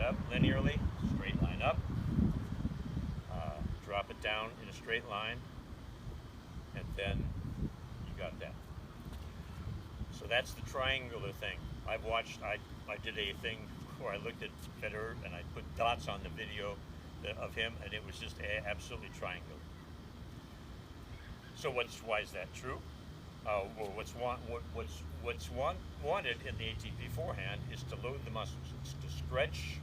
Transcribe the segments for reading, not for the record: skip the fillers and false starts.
up linearly, straight line up, drop it down in a straight line, and then you got that. So that's the triangular thing. I did a thing where I looked at Federer and I put dots on the video of him, and it was just absolutely triangular. So why is that true? Well, what's wanted in the ATP forehand is to load the muscles. It's to stretch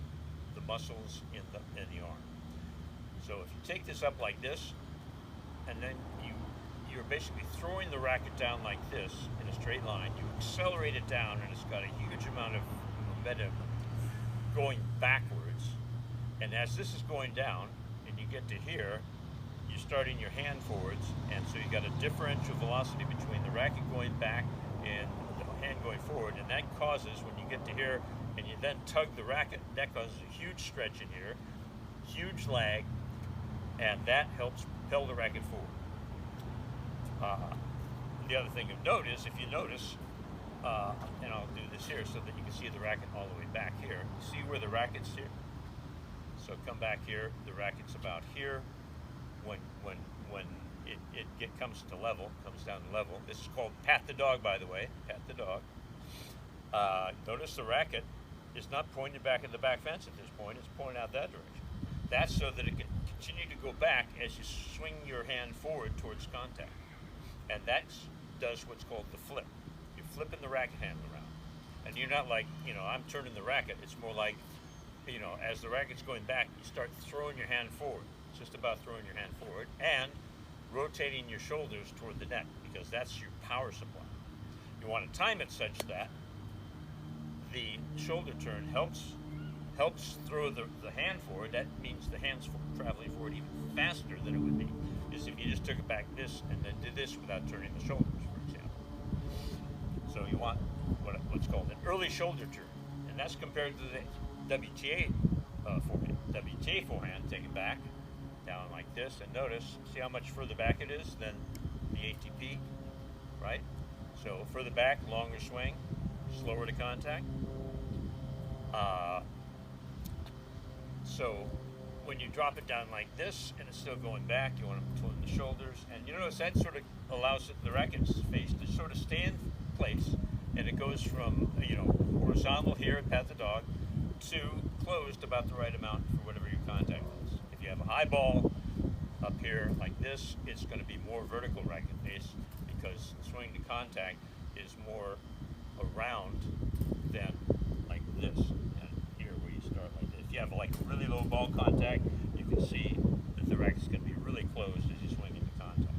the muscles in the arm. So if you take this up like this, and then you're basically throwing the racket down like this in a straight line, you accelerate it down, and it's got a huge amount of momentum going backwards. And as this is going down, and you get to here, you're starting your hand forwards, and so you got a differential velocity between the racket going back and the hand going forward, and that causes, when you get to here and you then tug the racket, that causes a huge stretch in here, huge lag, and that helps propel the racket forward. The other thing of note is, if you notice, and I'll do this here so that you can see the racket all the way back here. You see where the racket's here? So come back here, the racket's about here. When it comes to level, comes down to level. This is called pat the dog, by the way, pat the dog. Notice the racket is not pointed back at the back fence at this point, it's pointing out that direction. That's so that it can continue to go back as you swing your hand forward towards contact. And that does what's called the flip. You're flipping the racket handle around. And you're not like, I'm turning the racket. It's more like, as the racket's going back, you start throwing your hand forward. It's just about throwing your hand forward and rotating your shoulders toward the net, because that's your power supply. You want to time it such that the shoulder turn helps throw the hand forward. That means the hand's traveling forward even faster than it would be is if you just took it back this and then did this without turning the shoulders, for example. So you want what's called an early shoulder turn, and that's compared to the WTA forehand. WTA forehand, take it back, down like this, and notice, see how much further back it is than the ATP, right? So further back, longer swing, slower to contact. So when you drop it down like this and it's still going back, you want to turn the shoulders, and you notice that sort of allows the racket's face to sort of stay in place, and it goes from horizontal here at pat the dog to closed about the right amount for whatever your contact is. If you have a high ball up here like this, it's going to be more vertical racket face, because swing to contact is more around than like this. And here where you start like this. If you have like really low ball contact, you can see that the racket's going to be really closed as you swing into contact.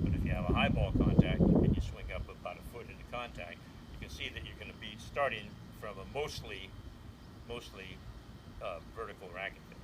But if you have a high ball contact and you swing up about a foot into contact, you can see that you're going to be starting from a mostly vertical racket face.